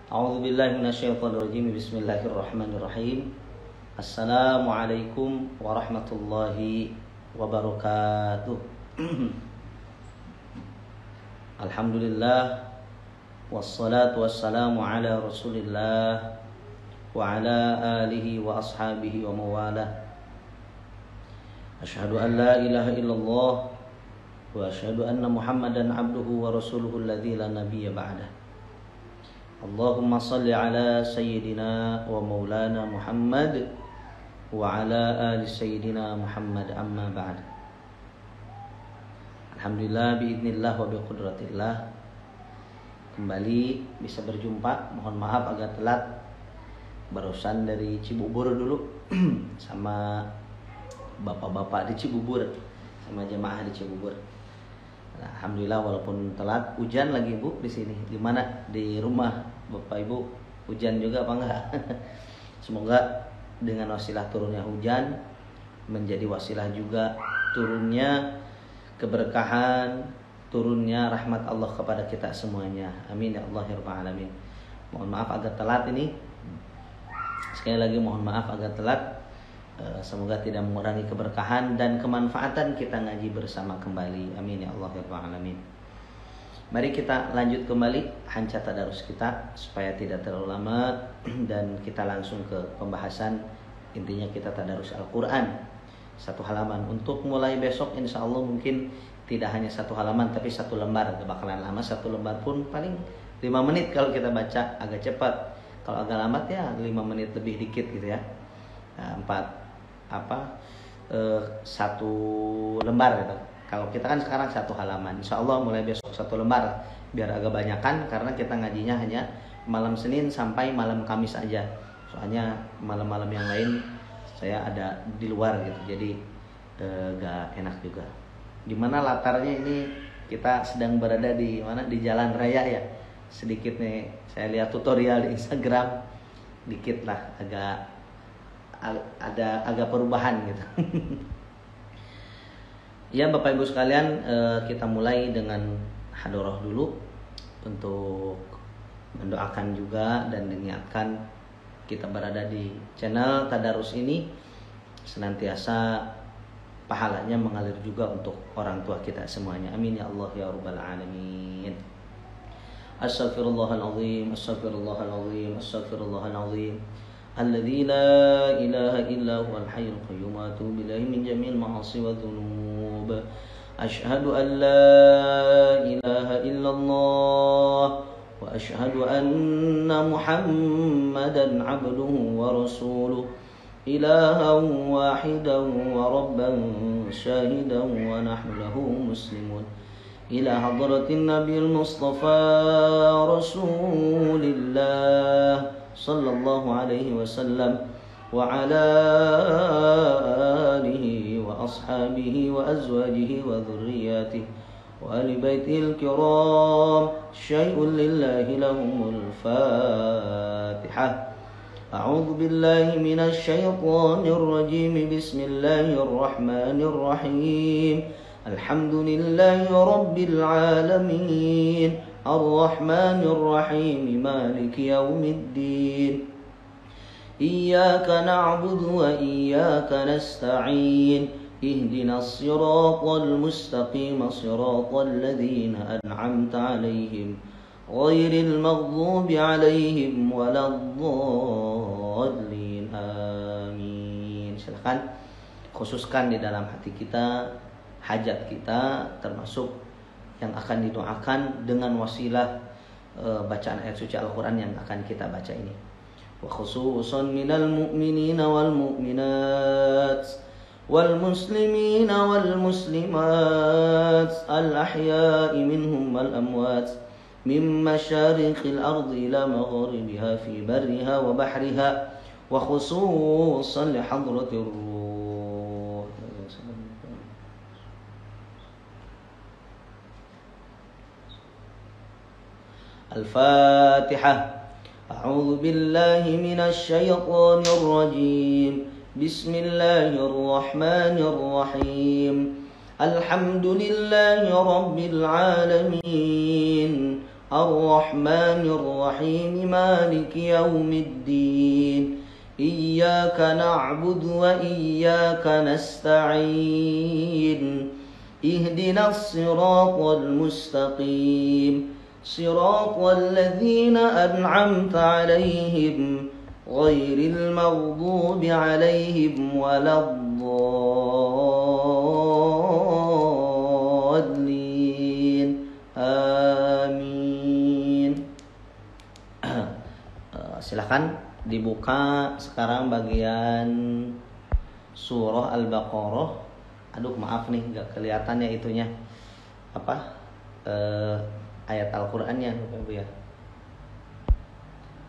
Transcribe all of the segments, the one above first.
A'udzubillahi minasyaitonirrajim. Bismillahirrahmanirrahim. Assalamualaikum warahmatullahi wabarakatuh. Alhamdulillah wassalatu wassalamu ala Rasulillah wa ala alihi wa ashabihi wa mawalah. Asyhadu an la ilaha illallah wa asyhadu anna Muhammadan abduhu wa rasuluhu alladzi la nabiyya ba'dah. Allahumma salli ala sayyidina wa maulana Muhammad wa ala ali sayyidina Muhammad, amma ba'd. Alhamdulillah biidznillah wa biqudratillah kembali bisa berjumpa. Mohon maaf agak telat, barusan dari Cibubur dulu sama bapak-bapak di Cibubur, sama jemaah di Cibubur. Alhamdulillah walaupun telat, hujan lagi Bu di sini. Gimana di rumah Bapak Ibu, hujan juga apa enggak? Semoga dengan wasilah turunnya hujan menjadi wasilah juga turunnya keberkahan, turunnya rahmat Allah kepada kita semuanya. Amin ya Allah ya rabbal alamin. Mohon maaf agak telat ini. Sekali lagi mohon maaf agak telat. Semoga tidak mengurangi keberkahan dan kemanfaatan kita ngaji bersama kembali. Amin ya Allah ya rabbal alamin. Mari kita lanjut kembali hancah tadarus kita supaya tidak terlalu lama dan kita langsung ke pembahasan. Intinya kita tadarus Al-Quran satu halaman. Untuk mulai besok insya Allah mungkin tidak hanya satu halaman tapi satu lembar. Gak bakalan lama, satu lembar pun paling 5 menit kalau kita baca agak cepat. Kalau agak lambat ya 5 menit lebih dikit gitu ya. Satu lembar gitu. Kalau kita kan sekarang satu halaman, insya Allah mulai besok satu lembar biar agak banyakan karena kita ngajinya hanya malam Senin sampai malam Kamis aja. Soalnya malam-malam yang lain saya ada di luar gitu, jadi gak enak juga. Gimana latarnya ini, kita sedang berada di mana, di jalan raya ya. Sedikit nih saya lihat tutorial di Instagram, dikit lah agak perubahan gitu. Ya Bapak Ibu sekalian, kita mulai dengan hadoroh dulu untuk mendoakan juga dan mengingatkan kita berada di channel Tadarus ini senantiasa pahalanya mengalir juga untuk orang tua kita semuanya. Amin ya Allah ya rabbal alamin. Astaghfirullahaladzim, astaghfirullahaladzim, astaghfirullahaladzim. الذي لا إله إلا هو الحي القيوم وأتوب إليه من جميع المعاصي والذنوب أشهد أن لا إله إلا الله وأشهد أن محمدا عبده ورسوله إلها واحدا وربا شاهدا ونحن له مسلمون إلى حضرة النبي المصطفى رسول الله صلى الله عليه وسلم وعلى آله وأصحابه وأزواجه وذرياته وآل بيته الكرام شيء لله لهم الفاتحة. أعوذ بالله من الشيطان الرجيم. بسم الله الرحمن الرحيم. الحمد لله رب العالمين الرحمن الرحيم مالك يوم الدين إياك نعبد وإياك نستعين اهدنا الصراط المستقيم صراط الذين أنعمت عليهم غير المغضوب عليهم ولا الضالين آمين. Silakan khususkan di dalam hati kita hajat kita, termasuk yang akan didoakan dengan wasilah bacaan ayat suci Al-Quran yang akan kita baca ini. Wa khususan minal mu'minina wal mu'minat wal muslimina wal muslimat al ahya'i minhum wal amwat min masyariqil ardi ila magharibiha fi barriha wa bahriha wa khususan li hadratir ruh. الفاتحة. أعوذ بالله من الشيطان الرجيم. بسم الله الرحمن الرحيم. الحمد لله رب العالمين Ar-Rahmanir Rahim Maliki Yaumiddin Iyyaka na'budu wa iyyaka nasta'in Ihdinas siratal mustaqim Siratal ladzina an'amta 'alaihim ghairil maghdubi 'alaihim waladdallin. Amin. Silakan dibuka sekarang bagian surah Al-Baqarah. Aduh maaf nih nggak kelihatannya itunya apa ayat Al-Qur'annya Bapak ya.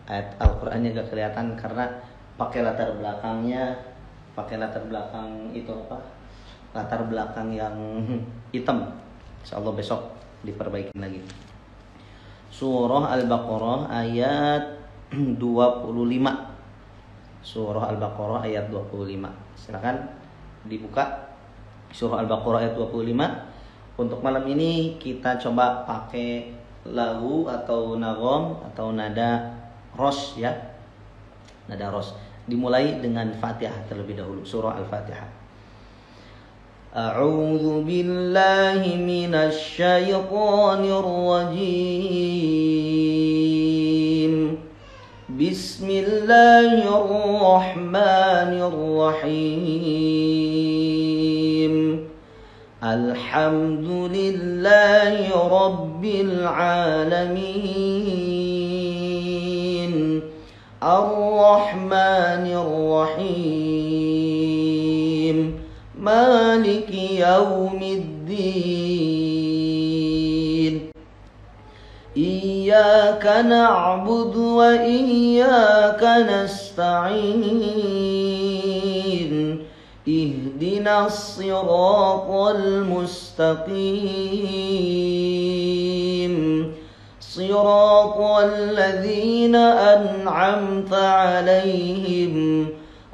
Ayat Al-Qur'annya gak kelihatan karena pakai latar belakang itu apa? Latar belakang yang hitam. Insyaallah besok diperbaiki lagi. Surah Al-Baqarah ayat 25. Surah Al-Baqarah ayat 25. Silakan dibuka Surah Al-Baqarah ayat 25. Untuk malam ini kita coba pakai lagu atau nagom atau nada ros ya. Nada ros. Dimulai dengan Fatihah terlebih dahulu. Surah Al-Fatihah. A'udzu billahi minasy syaithanir rajim. Bismillahirrahmanirrahim. Alhamdulillahi Rabbil Alamin Ar-Rahmanir Rahim Maliki Yaumiddin Iyyaka na'budu wa iyyaka nasta'in Ihdinas siratal mustaqim Siratal ladzina an'amta 'alaihim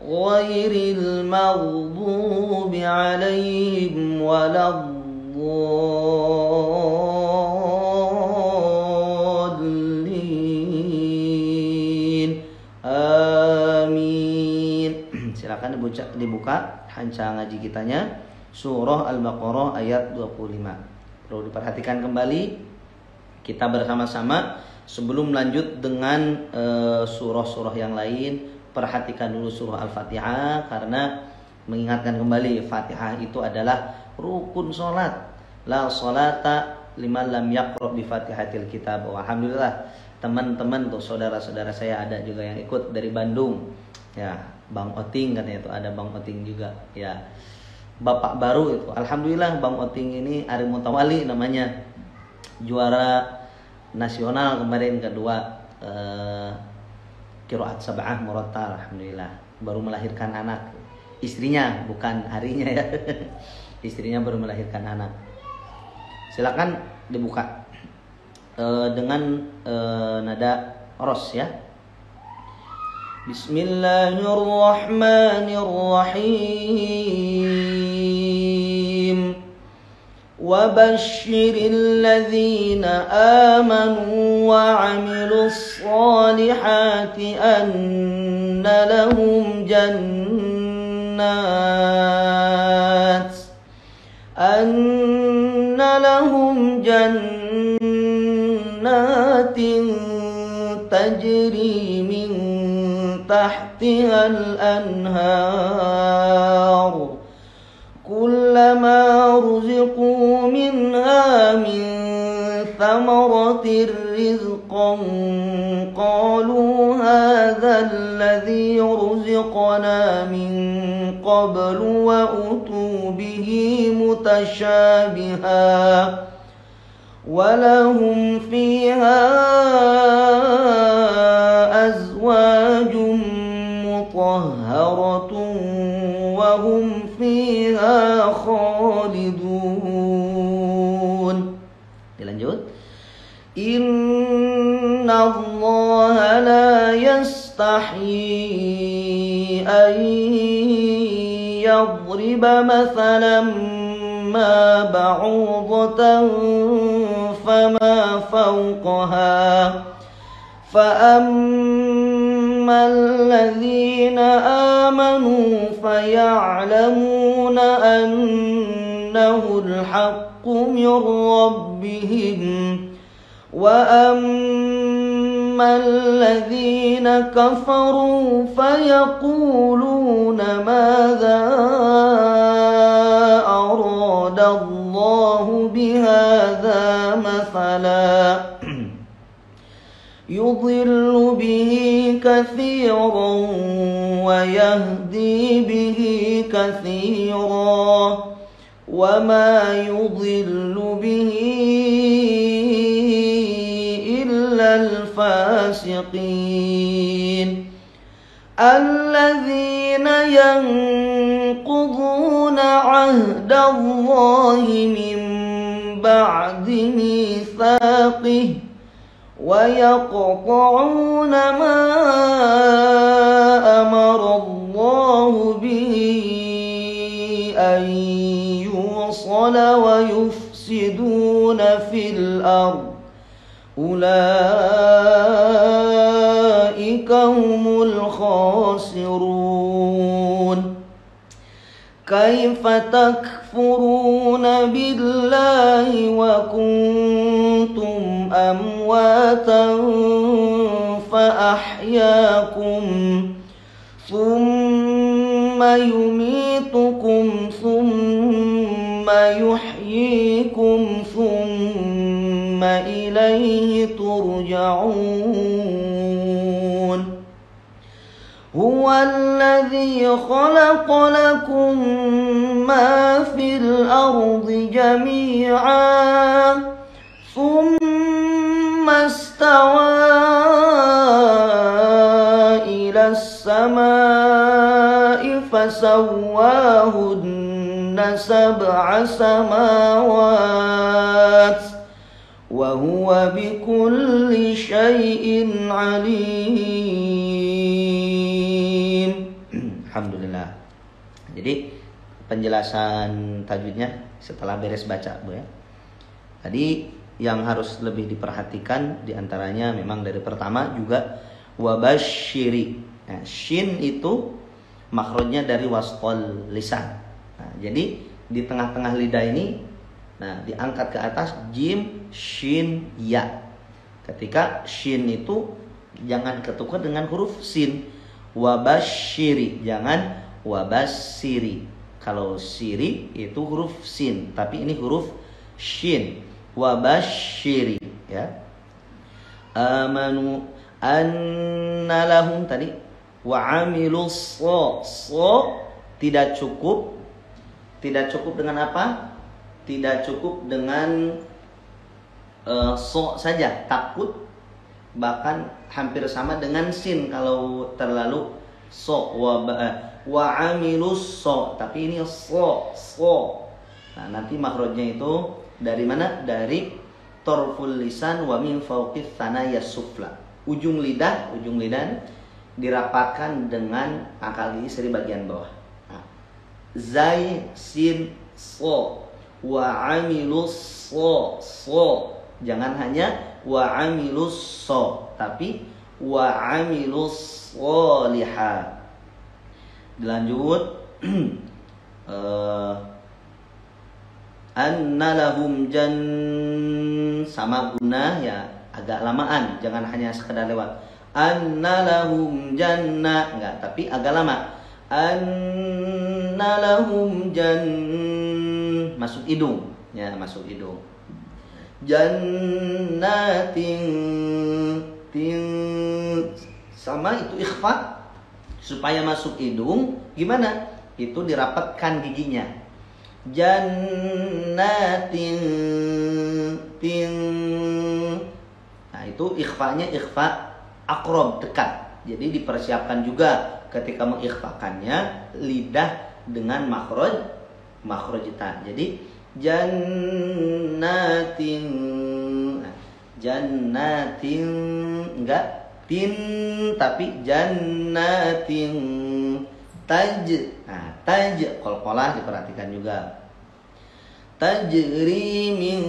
ghairil maghdubi 'alaihim waladdallin. Amin. Silakan dibuka hanca ngaji kitanya Surah Al-Baqarah ayat 25. Perlu diperhatikan kembali kita bersama-sama sebelum lanjut dengan surah-surah yang lain. Perhatikan dulu surah Al-Fatihah karena mengingatkan kembali Fatihah itu adalah rukun salat. La salata liman lam yaqra bi Fatihatil Kitab. Alhamdulillah teman-teman tuh saudara-saudara saya ada juga yang ikut dari Bandung. Ya, Bang Oting katanya itu ada Bang Oting juga ya. Bapak baru itu. Alhamdulillah Bang Oting ini Ari Mutawali namanya. Juara nasional kemarin kedua Qiraat Sab'ah Murattal. Alhamdulillah baru melahirkan anak. Istrinya bukan harinya ya. Istrinya baru melahirkan anak. Silakan dibuka dengan nada ros ya. Bismillahirrahmanirrahim. Wa basyiril ladzina amanu wa 'amilus solihati anna lahum jannatin tajri min tahtihal anhar kullama ruziqu minha min thamaratir rizqan qalu hadha alladhi ruziqna min qablu wa utu bihi mutashabiha walahum fiha azwajun mutahharatun wa hum fiha khalidun. Dilanjut. Inna Allaha la yastahi an yadriba mathalan ma ba'udatan فما فوقها فأما الذين آمنوا فيعلمون أنه الحق من ربهم وأما الذين كفروا فيقولون ماذا أراد الله بهذا مثلا يضل به كثيرا ويهدي به كثيرا وما يضل به إلا الفاسقين الذين ينقضون عهد الله من بعد ميثاقه ويقطعون ما أمر الله به أن يوصل ويفسدون في الأرض أولئك هم الخاسرون كيف تكفرون بالله وكنتم أمواتا فأحياكم ثم يميتكم ثم يحييكم ثم إليه ترجعون هو الذي خلق لكم ما في الأرض جميعا ثم استوى إلى السماء فسواهن 7 سماوات وهو بكل شيء عليم. Alhamdulillah. Jadi penjelasan tajwidnya setelah beres baca, Bu ya. Tadi yang harus lebih diperhatikan diantaranya memang dari pertama juga wabasyiri. Nah, shin itu makhrajnya dari wasqal lisan. Nah, jadi di tengah-tengah lidah ini, nah diangkat ke atas jim, shin, ya. Ketika shin itu jangan ketukar dengan huruf sin. Wabasyiri, jangan wabasiri. Kalau siri itu huruf sin, tapi ini huruf shin. Wabasyiri, ya. Amanu anna lahum tadi wa amilus so tidak cukup dengan apa? Tidak cukup dengan so saja, takut bahkan hampir sama dengan sin kalau terlalu so wa amilus so, tapi ini so. Nah, nanti makhrajnya itu dari mana? Dari torful lisan wa min fauqis tsanaya sufla. Ujung lidah dirapatkan dengan pangkal gigi dari bagian bawah. Nah, zai sin so wa amilus so. Jangan hanya wa amilus so, tapi wa amilus solihah. Dilanjut anna lahum sama guna ya, agak lamaan, jangan hanya sekedar lewat. Anna lahum jannah, enggak, tapi agak lama. Anna lahum masuk hidung, ya, masuk hidung. Jannatin sama itu ikhfa supaya masuk hidung gimana? Itu dirapatkan giginya. Jannatin nah itu ikhfanya ikhfa akrob, dekat. Jadi dipersiapkan juga ketika mengikhfakannya lidah dengan makhraj ta. Jadi jannatin enggak tin tapi jannatin taj. Nah, taj qalqalah diperhatikan juga. Tajri min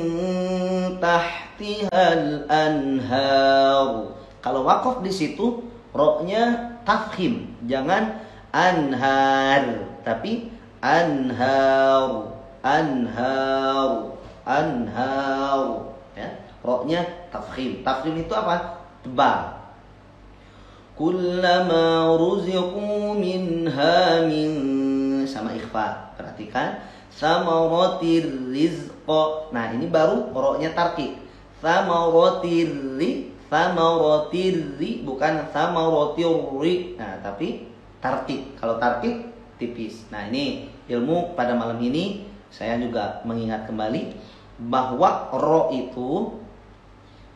tahtihal anhar. Kalau waqaf di situ ro-nya tafkhim, jangan anhar, tapi anhar, anhar, anhar. Ya, ro-nya tafkhim. Tafkhim itu apa? Tebal. Kullama ruziqu minha min, sama ikhfa. Perhatikan, samaratir rizqa. Nah, ini baru ro-nya tarqiq. Samaratirri, samaratirri, bukan samaratirri. Nah, tapi tarqiq. Kalau tarqiq tipis. Nah, ini ilmu pada malam ini saya juga mengingat kembali bahwa ro itu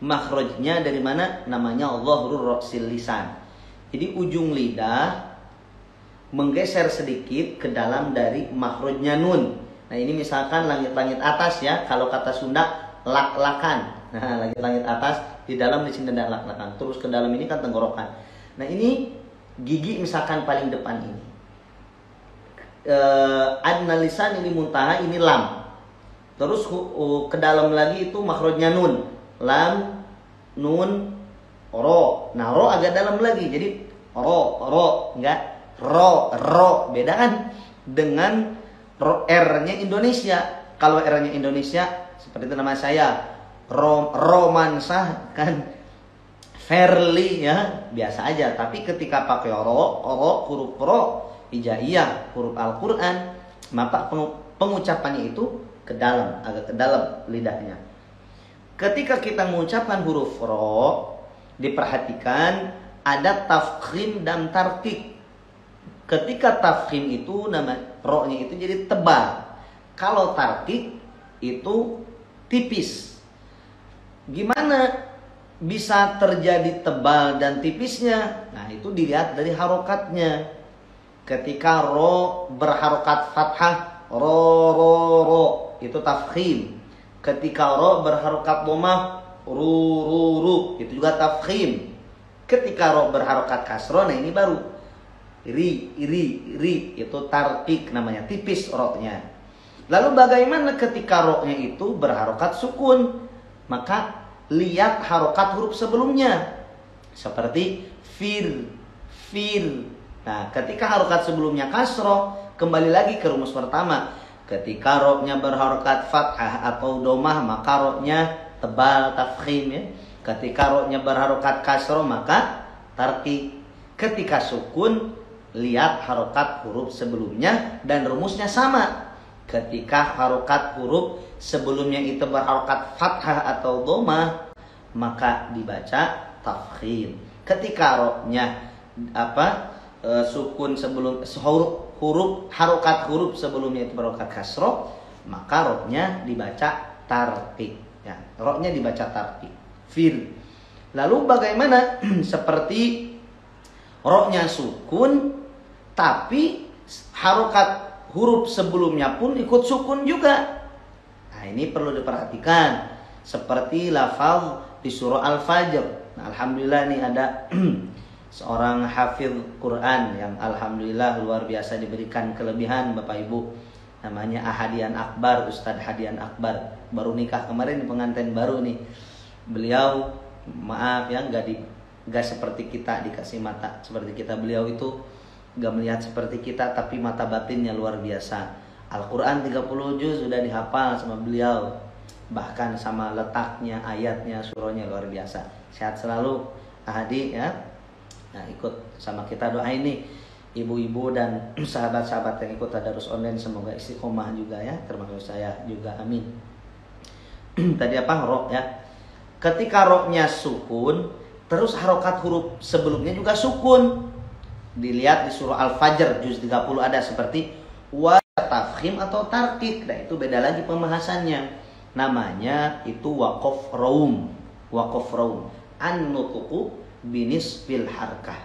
makhrajnya dari mana? Namanya Dhahrur Ra'sil Lisan. Jadi ujung lidah menggeser sedikit ke dalam dari makhrajnya nun. Nah, ini misalkan langit-langit atas ya, kalau kata Sunda lak-lakan. Nah, langit-langit atas, di dalam di sini ada lak-lakan. Terus ke dalam ini kan tenggorokan. Nah, ini gigi misalkan paling depan ini. Adna lisan ini muntaha, ini lam. Terus ke dalam lagi itu makhrajnya nun. Lam, nun, ro. Nah, ro agak dalam lagi. Jadi ro, enggak ro. Beda kan dengan R-nya Indonesia. Kalau R-nya Indonesia seperti itu nama saya, Romansah kan, Fairly ya, biasa aja. Tapi ketika pakai ro, huruf ro, hijaiyah, huruf Al-Qur'an, maka pengucapannya itu ke dalam, agak ke dalam lidahnya. Ketika kita mengucapkan huruf ro, diperhatikan ada tafkhim dan tarqiq. Ketika tafkhim itu nama ro-nya itu jadi tebal. Kalau tarqiq itu tipis. Gimana bisa terjadi tebal dan tipisnya? Nah, itu dilihat dari harokatnya. Ketika ro berharokat fathah, ro, itu tafkhim. Ketika ro berharokat dhammah, ru, itu juga tafkhim. Ketika ro berharokat kasroh, nah ini baru ri, itu tarqiq namanya, tipis ro-nya. Lalu bagaimana ketika ro-nya itu berharokat sukun? Maka lihat harokat huruf sebelumnya. Seperti fir. Nah, ketika harokat sebelumnya kasroh, kembali lagi ke rumus pertama. Ketika ro-nya berharokat fathah atau domah, maka ro-nya tebal, tafkhim ya. Ketika ro-nya berharokat kasroh, maka tarqiq. Ketika sukun, lihat harokat huruf sebelumnya dan rumusnya sama. Ketika harokat huruf sebelumnya itu berharokat fathah atau domah, maka dibaca tafkhim. Ketika ro-nya sukun sebelum huruf harokat huruf sebelumnya itu berharokat kasroh, maka ro-nya dibaca tarqiq. Ya, ro-nya dibaca tarqiq. Fir. Lalu bagaimana seperti ro-nya sukun tapi harokat huruf sebelumnya pun ikut sukun juga. Nah, ini perlu diperhatikan. Seperti lafaz di surah Al-Fajr. Nah, alhamdulillah nih ada seorang hafiz Quran yang alhamdulillah luar biasa diberikan kelebihan Bapak Ibu. Namanya Ahadian Akbar, Ustadz Hadian Akbar. Baru nikah kemarin, pengantin baru nih. Beliau maaf ya, gak seperti kita dikasih mata seperti kita. Beliau itu gak melihat seperti kita, tapi mata batinnya luar biasa. Al-Quran 30 juz sudah dihafal sama beliau. Bahkan sama letaknya, ayatnya, surahnya luar biasa. Sehat selalu Ahadi ya. Nah, ikut sama kita doa ini ibu-ibu dan sahabat-sahabat yang ikut tadarus online, semoga istiqomah juga ya, termasuk saya juga, amin. Tadi apa? Ro ya. Ketika ro-nya sukun, terus harokat huruf sebelumnya juga sukun. Dilihat di surah Al-Fajr juz 30 ada seperti wa tafkhim atau tarqiq. Nah, itu beda lagi pembahasannya. Namanya itu waqaf raum. Waqaf raum. An-nutqu binisbil harkah.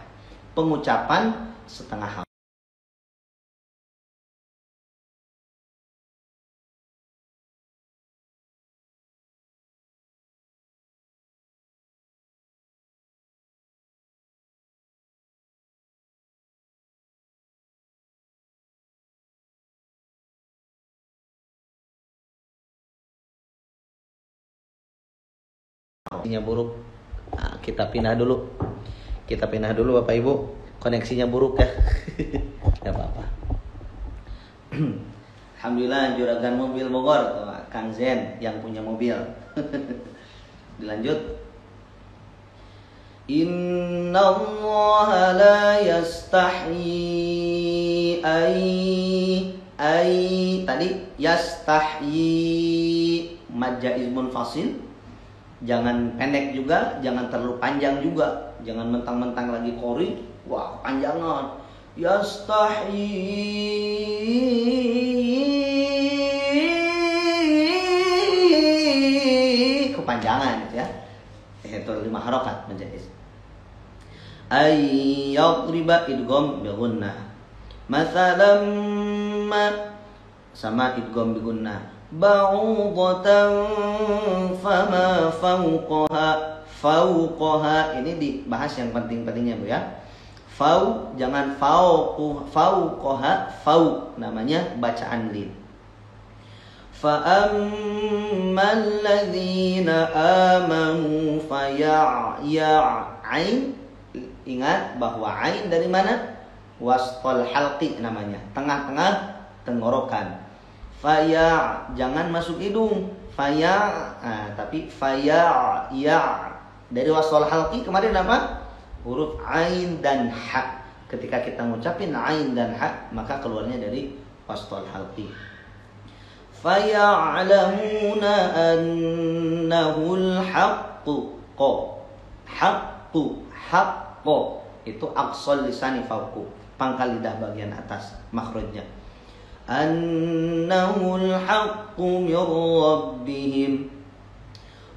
Pengucapan setengah Koneksinya buruk. Nah, kita pindah dulu. Bapak Ibu. Koneksinya buruk ya. Gak apa-apa. Alhamdulillah juragan mobil Bogor tuh, Kang Zen yang punya mobil. Dilanjut. Inna Allah la yastahyi tadi yastahyi mad jaiz munfasil. Jangan pendek juga, jangan terlalu panjang juga. Jangan mentang-mentang lagi qori, wah panjangan. Yastahyi kepanjangan gitu ya. Itu 5 harokat menjadi ayyadriba idgham bi gunnah. Mathalan ma sama idgham bi gunnah. Ba'udatan fama fauqaha ini dibahas yang penting-pentingnya Bu ya. Fau jangan fauqaha fau namanya bacaan lid. Fa ammal ladzina amanu faya'ain. Ingat bahwa ain dari mana? Wasqal halqi namanya, tengah-tengah tenggorokan. Faya jangan masuk hidung. Faya tapi faya ya. Dari wasqal halqi kemarin apa? Huruf ain dan ha. Ketika kita ngucapin ain dan ha, maka keluarnya dari wasqal halqi. Faya'lamuna annahul haqqu. Haqqu itu aqsal lisani fauqu, pangkal lidah bagian atas makhrajnya. Annahul haqqu min rabbihim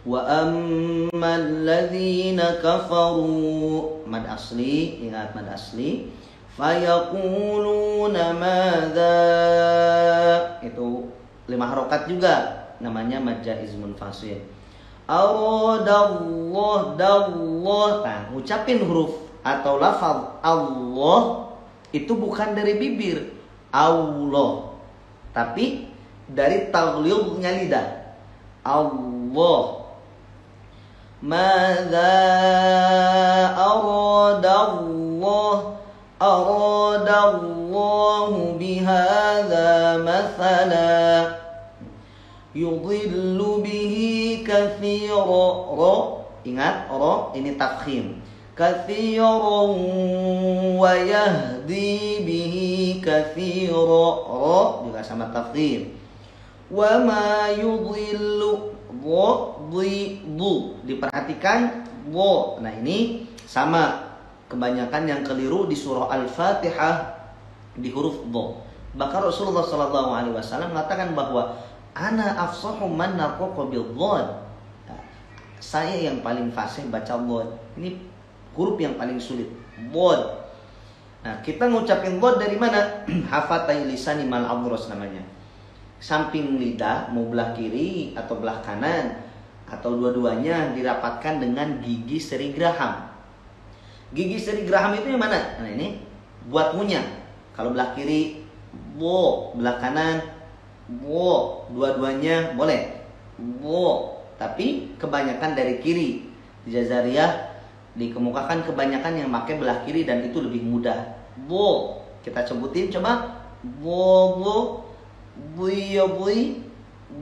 wa ammal ladzina kafaru mad asli, ingat mad asli, fayaquluna madza, itu 5 harokat juga namanya mad jaiz munfasil. Aradallah dallah. Nah, ngucapin huruf atau lafaz Allah itu bukan dari bibir Allah, tapi dari taghlidnya lidah. Allah. Madza aradallahu bihadza mathala yudhillu bihi katsira. Ingat ro ini tafkhim. Katsiran wa yahdi bihi katsira. Ro juga sama tafkhim. Wa ma yudhillu diperhatikan wo. Nah ini sama, kebanyakan yang keliru di surah Al-Fatihah di huruf dho. Bahkan Rasulullah SAW mengatakan bahwa ana afsahu man naqqa bil dhad. Saya yang paling fasih baca dhad. Ini huruf yang paling sulit, dhad. Nah, kita ngucapin dhad dari mana? Hafatai lisani mal adras namanya. Samping lidah, mau belah kiri atau belah kanan atau dua-duanya dirapatkan dengan gigi seri geraham. Gigi seri geraham itu yang mana? Nah, ini buat ngunyah. Kalau belah kiri bo, belah kanan bo, dua-duanya boleh bo, tapi kebanyakan dari kiri. Di Jazariyah dikemukakan kebanyakan yang pakai belah kiri dan itu lebih mudah. Bo, kita sebutin coba. Bo bo, bui bui,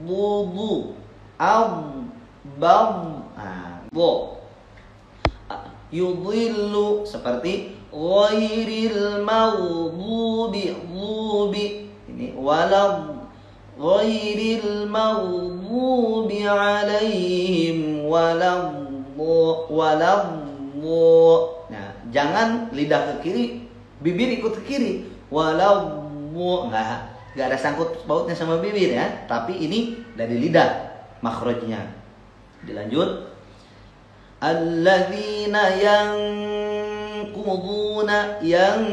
bu bu, ab bab, bo. Yudhillu seperti ghairil maghdubi ini walad ghairil maghdubi alaihim walad. Nah, jangan lidah ke kiri, bibir ikut ke kiri. Walad enggak ada sangkut pautnya sama bibir ya, tapi ini dari lidah makhrajnya. Dilanjut. Alladzina yanquduna, yang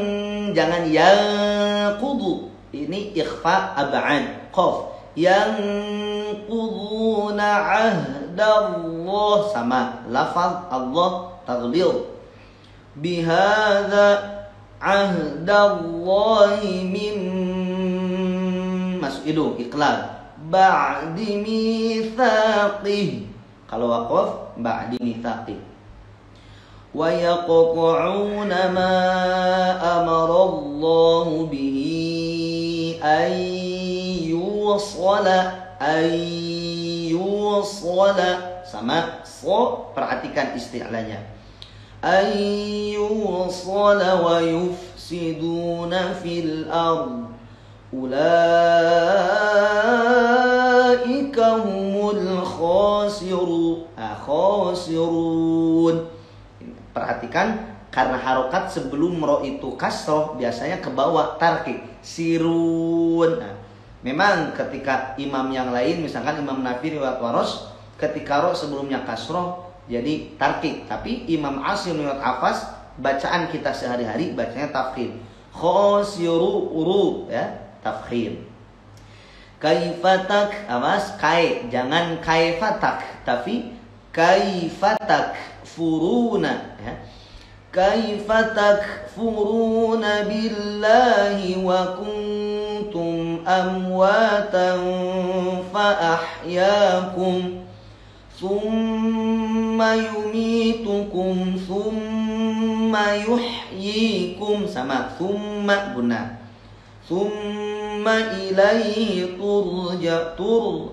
jangan yanqudu, ini ikhfa ab'an qaf. Yanquduna ahdallah sama lafaz Allah taghlid. Bihadza ahdallahi min masuk hidung iqlal ba'di mitsaqih Kalau waqaf ba'di mitsaqi. Wa yaqta'una ma amara Allah bihi ayyusala sama so, perhatikan istilahnya. Ayyusala wa yufsiduna fil ard. Ulaika humul khasirun. Perhatikan, karena harokat sebelum ro itu kasroh biasanya ke bawah tarkik sirun. Nah, memang ketika imam yang lain, misalkan Imam Nafi riwayat Waros, ketika ro sebelumnya kasroh jadi tarkik, tapi Imam Asim riwayat Hafs bacaan kita sehari-hari bacanya tafkhim. Khasiru ya, tafkhim. Kaifatak, awas kai, jangan kaifatak, tapi kaifatak furuna ya. Kaifatak furuna billahi wa kuntum amwatan fa ahyakum thumma yumitukum thumma yuhyikum sama thumma guna thumma ilaihi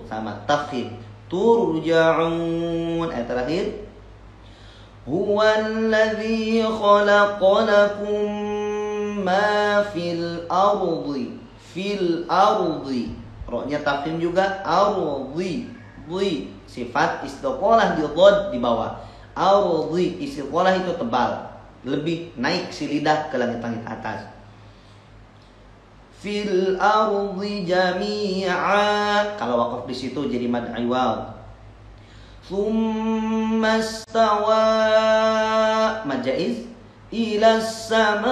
sama tafkhim turja'un. Ayat terakhir, huwallazi khalaqalakum ma fil ardi. Rohnya tafkhim juga ardi. Sifat istiqolah di dhad di bawah. Ardi istiqolah itu tebal, lebih naik si lidah ke langit-langit atas. Fil ardi jami'a. Kalau waqaf di situ jadi mad iwad. Thumma istawa mad jaiz ila samai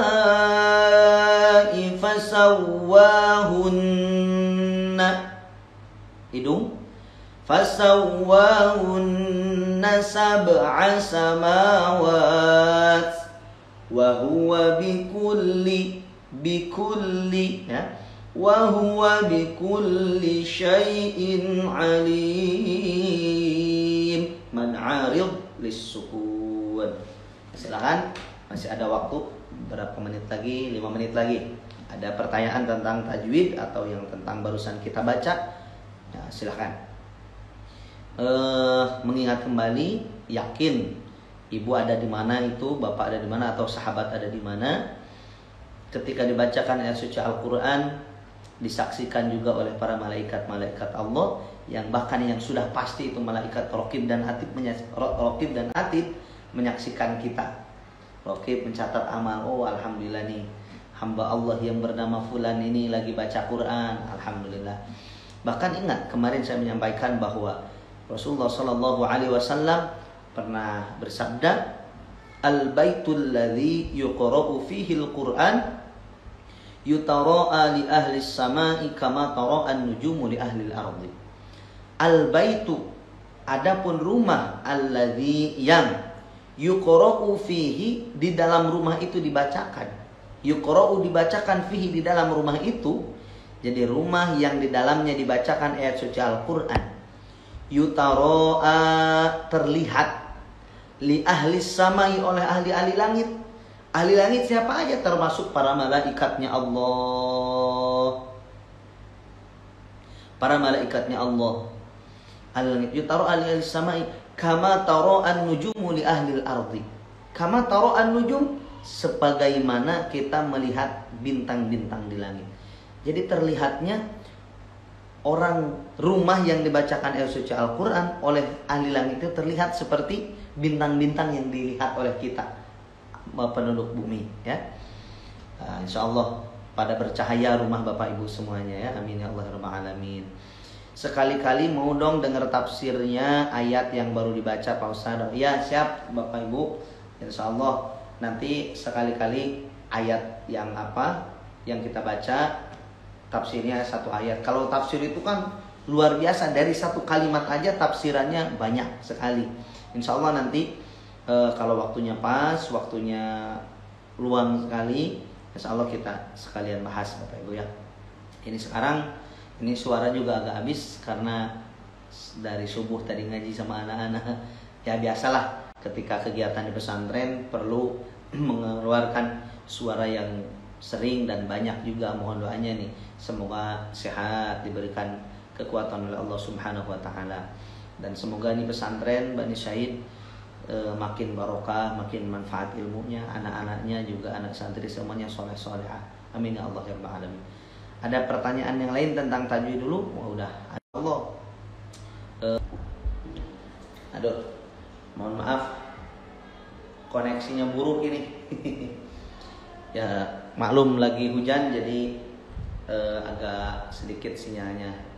fasawwahunna. Hidung. Fasawwahunna sab'a samawat wa huwa bikulli ya, wa huwa bikulli syai'in alim. Man 'arid lis-sukun. Silakan, masih ada waktu berapa menit lagi? 5 menit lagi. Ada pertanyaan tentang tajwid atau yang tentang barusan kita baca? Nah, silakan. Mengingat kembali, yakin ibu ada di mana itu, bapak ada di mana, atau sahabat ada di mana. Ketika dibacakan ayat suci Al-Quran, disaksikan juga oleh para malaikat-malaikat Allah, yang bahkan yang sudah pasti itu malaikat Raqib dan Atid menyaksikan kita. Raqib mencatat amal, oh alhamdulillah nih hamba Allah yang bernama Fulan ini lagi baca Quran, alhamdulillah. Bahkan ingat kemarin saya menyampaikan bahwa Rasulullah SAW pernah bersabda, al-baitul ladzi yuqra'u fihi al-Qur'an yutara'a li ahli as-sama'i kama tara'an nujumu li ahli al-ardi. Al-baitu, adapun rumah, alladzi yang yuqra'u fihi, di dalam rumah itu dibacakan. Yuqra'u dibacakan fihi, di dalam rumah itu. Jadi rumah yang di dalamnya dibacakan ayat suci Al-Qur'an. Yutara'a, terlihat, li ahli samai, oleh ahli-ahli langit. Ahli langit siapa aja? Termasuk para malaikatnya Allah. Para malaikatnya Allah. Ahli langit. Yutara'a li ahli samai kama tara'an nujumu li ahli al-ardi. Kama tara'an nujum, sebagaimana kita melihat bintang-bintang di langit. Jadi terlihatnya orang, rumah yang dibacakan ayat suci Al-Quran oleh ahli langit itu terlihat seperti bintang-bintang yang dilihat oleh kita penduduk bumi ya. Insya Allah pada bercahaya rumah Bapak Ibu semuanya ya. Amin ya Allah rabbal alamin. Sekali-kali mau dong dengar tafsirnya ayat yang baru dibaca Pak Ustadz. Ya siap Bapak Ibu. Insya Allah nanti sekali-kali ayat yang apa yang kita baca tafsirnya satu ayat. Kalau tafsir itu kan luar biasa, dari satu kalimat aja tafsirannya banyak sekali. Insya Allah nanti kalau waktunya pas, waktunya luang sekali, insya Allah kita sekalian bahas Bapak Ibu ya. Ini sekarang, ini suara juga agak habis karena dari subuh tadi ngaji sama anak-anak. Ya biasalah ketika kegiatan di pesantren perlu mengeluarkan suara yang sering dan banyak juga. Mohon doanya nih, semoga sehat, diberikan kekuatan oleh Allah Subhanahu wa taala. Dan semoga nih pesantren Bani Syahid makin barokah, makin manfaat ilmunya, anak-anaknya juga anak santri semuanya soleh-solehah. Amin ya Allah ya rabbal alamin. Ada pertanyaan yang lain tentang tajwid dulu? Wah, udah. Allah. Aduh, mohon maaf, koneksinya buruk ini. Ya maklum lagi hujan, jadi agak sedikit sinyalnya.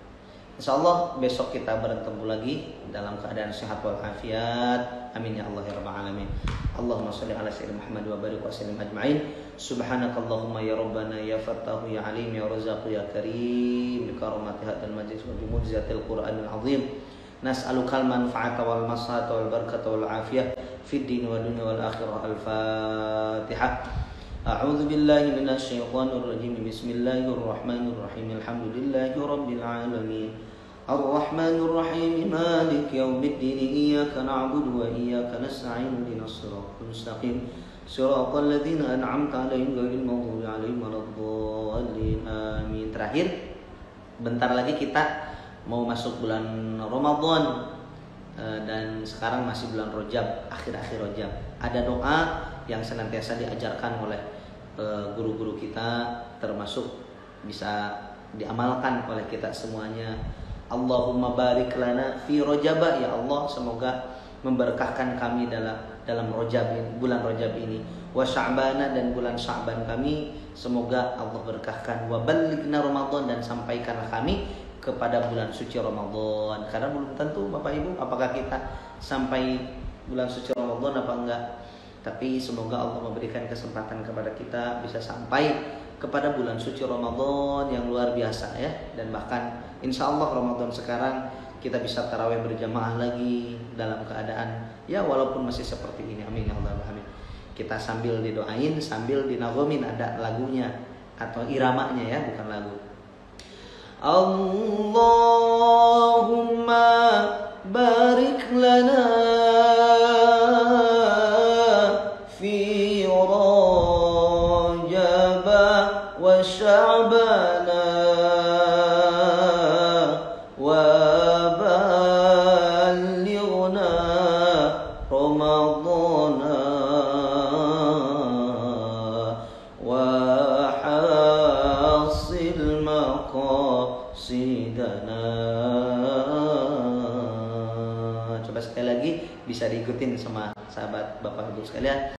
Insya Allah besok kita bertemu lagi dalam keadaan sehat walafiat. Amin ya Allah ya rabbal alamin. Allahumma sholli ala sayyidina Muhammad wa barik wa sallim ajma'in. Subhanakallahumma ya rabbana ya fattahu ya alim ya razzaq ya karim bi karamati hadzal majlis wa bi mu'jizatil qur'anil azim. Nas'alukal manfaata wal masahata wal barakata wal afiyah fid din wa dunya wal akhirah. Al-Fatihah. A'udzu billahi minasy syaithanir rajim. Bismillahirrahmanirrahim. Alhamdulillahi rabbil alamin. Ar-Rahmanir Rahim. Maliki yaumiddin. Iyyaka na'budu wa iyyaka nasta'in. Ihdinas siratal mustaqim. Siratal ladzina an'amta 'alaihim ghairil maghdubi 'alaihim waladdallin. Amin. Terakhir, bentar lagi kita mau masuk bulan Ramadan, dan sekarang masih bulan Rajab, akhir-akhir Rajab. Ada doa yang senantiasa diajarkan oleh guru-guru kita, termasuk bisa diamalkan oleh kita semuanya. Allahumma barik lana fi Rajab, ya Allah, semoga memberkahkan kami dalam Rajab ini, bulan Rajab ini. Wa Sya'bana, dan bulan Sya'ban kami semoga Allah berkahkan. Wa ballighna Ramadan, dan sampaikanlah kami kepada bulan suci Ramadan. Karena belum tentu Bapak Ibu apakah kita sampai bulan suci Ramadan apa enggak. Tapi semoga Allah memberikan kesempatan kepada kita bisa sampai kepada bulan suci Ramadan yang luar biasa ya. Dan bahkan insya Allah Ramadan sekarang kita bisa tarawih berjamaah lagi dalam keadaan ya walaupun masih seperti ini. Amin ya Allah. Amin. Kita sambil didoain, sambil dinagomin, ada lagunya atau iramanya ya, bukan lagu. Allahumma barik lana fi Rajab wa Sya'bana wa ballighna Ramadana wa hasil maqasidana. Coba sekali lagi bisa diikutin sama sahabat Bapak Ibu sekalian.